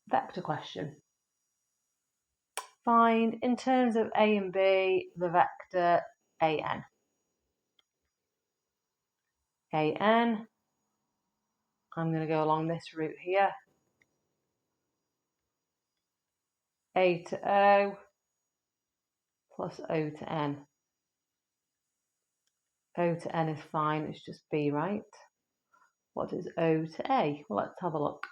Vector question. Find, in terms of A and B, the vector AN. AN, I'm going to go along this route here. A to O plus O to N. O to N is fine, it's just B, right? What is O to A? Well, let's have a look.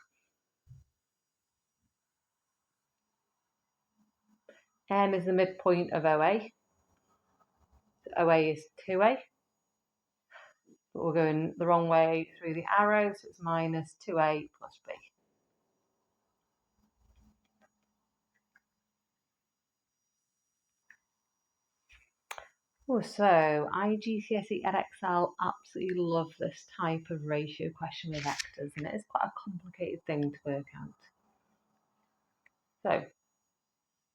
M is the midpoint of OA. OA is 2A. But we're going the wrong way through the arrow, so it's minus 2A plus B. Oh, so IGCSE Edexcel absolutely love this type of ratio question with vectors, and it is quite a complicated thing to work out. So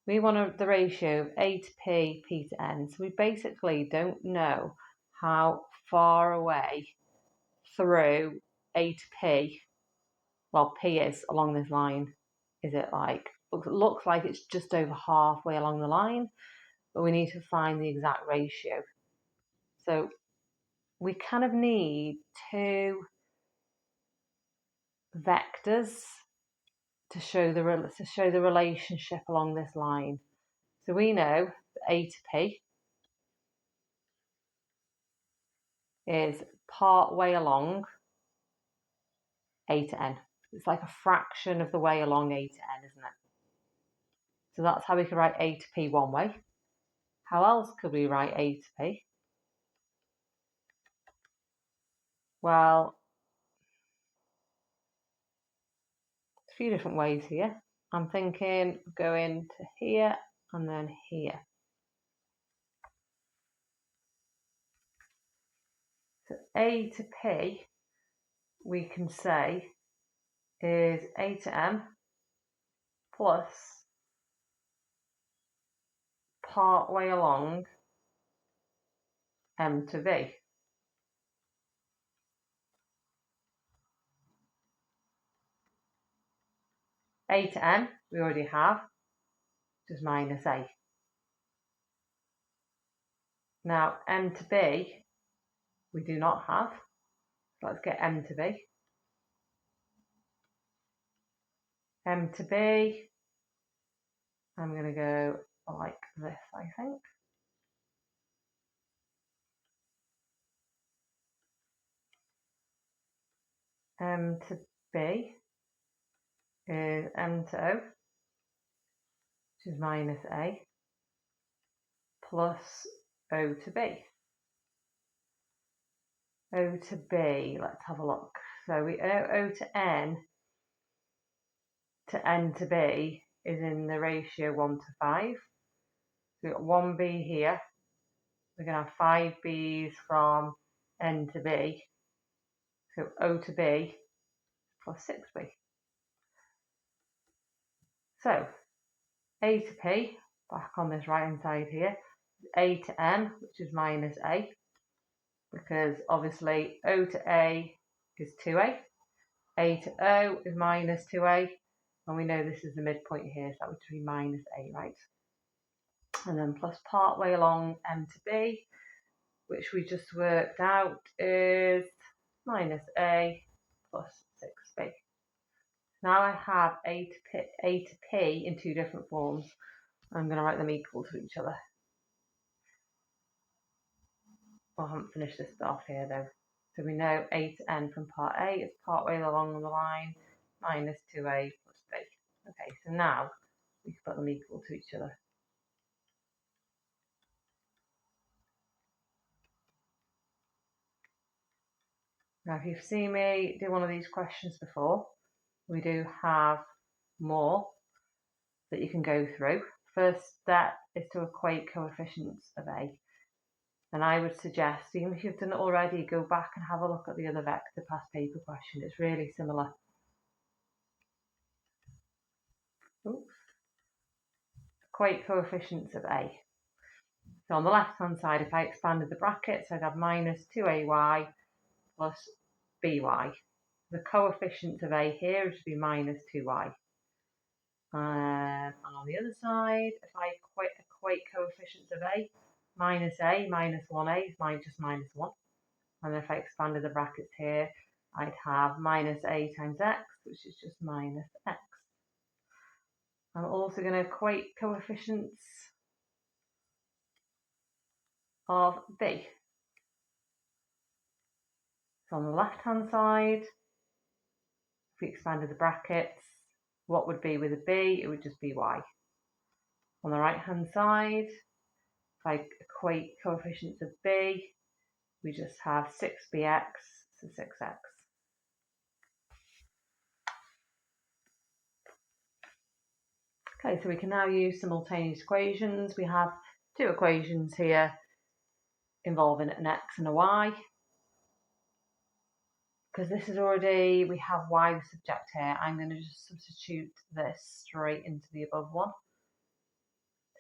we want the ratio of A to P, P to N. So we basically don't know how far away through A to P, well, P is along this line. Is it like, looks like it's just over halfway along the line, but we need to find the exact ratio. So we kind of need two vectors to show the relationship along this line. So we know that A to P is part way along A to N. It's like a fraction of the way along A to N, isn't it? So that's how we could write A to P one way. How else could we write A to P? Well, a few different ways here. I'm thinking of going to here and then here. So A to P, we can say, is A to M plus part way along M to V. A to M we already have, which is minus A. Now M to B we do not have, so let's get M to B. M to B, I'm going to go like this, I think. M to B is M to O, which is minus A, plus O to B. O to B, let's have a look. So we O to N to B is in the ratio 1 to 5. So we've got 1B here. We're going to have 5 B's from N to B. So O to B plus 6B. So A to P, back on this right hand side here, A to M, which is minus A, because obviously O to A is 2A, A to O is minus 2A, and we know this is the midpoint here, so that would be minus A, right? And then plus part way along M to B, which we just worked out is minus A plus 6B. Now I have A to P in two different forms. I'm going to write them equal to each other. I haven't finished this bit off here though. So we know A to N from part A is part way along the line, minus 2A plus B. Okay, so now we can put them equal to each other. Now if you've seen me do one of these questions before, we do have more that you can go through. First step is to equate coefficients of A. And I would suggest, even if you've done it already, go back and have a look at the other vector past paper question. It's really similar. Oops. Equate coefficients of A. So on the left hand side, if I expanded the brackets, I'd have minus 2AY plus BY. The coefficient of A here would be minus 2Y. And on the other side, if I equate coefficients of a, minus 1a is just minus 1. And if I expanded the brackets here, I'd have minus a times x, which is just minus x. I'm also going to equate coefficients of b. So on the left-hand side, if we expanded the brackets, what would be with a b? It would just be y. On the right-hand side, if I equate coefficients of b, we just have 6bx, so 6x. Okay, so we can now use simultaneous equations. We have two equations here involving an x and a y. Because this is already, we have y the subject here, I'm going to just substitute this straight into the above one.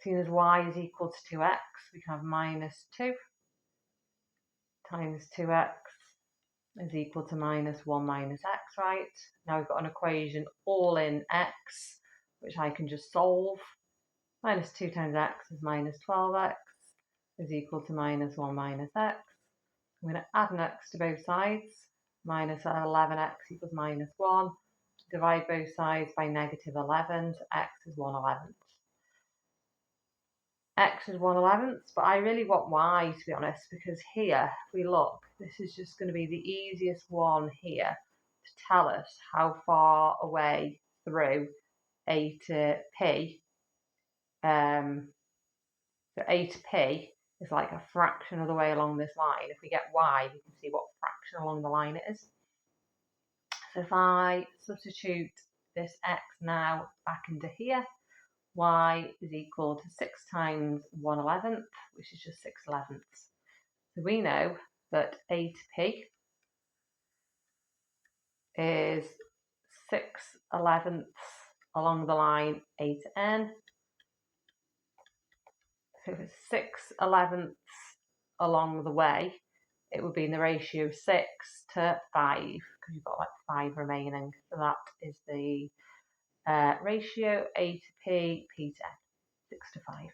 Seeing as y is equal to 2x, we can have minus 2 times 2x is equal to minus 1 minus x, right? Now we've got an equation all in x, which I can just solve. Minus 2 times x is minus 12x is equal to minus 1 minus x. I'm going to add an x to both sides. Minus 11x equals minus 1. Divide both sides by negative 11, so x is 1/11. X is 1/11, but I really want y, to be honest, because here, if we look, this is just going to be the easiest one here to tell us how far away through a to p. So a to p is like a fraction of the way along this line. If we get y, we can see what fraction along the line it is. So if I substitute this x now back into here, y is equal to 6 times 1/11, which is just 6/11. So we know that a to p is 6/11 along the line a to n. So if it's 6/11 along the way, it would be in the ratio of 6 to 5, because you've got like 5 remaining. So that is the ratio a to p, p to n, 6 to 5.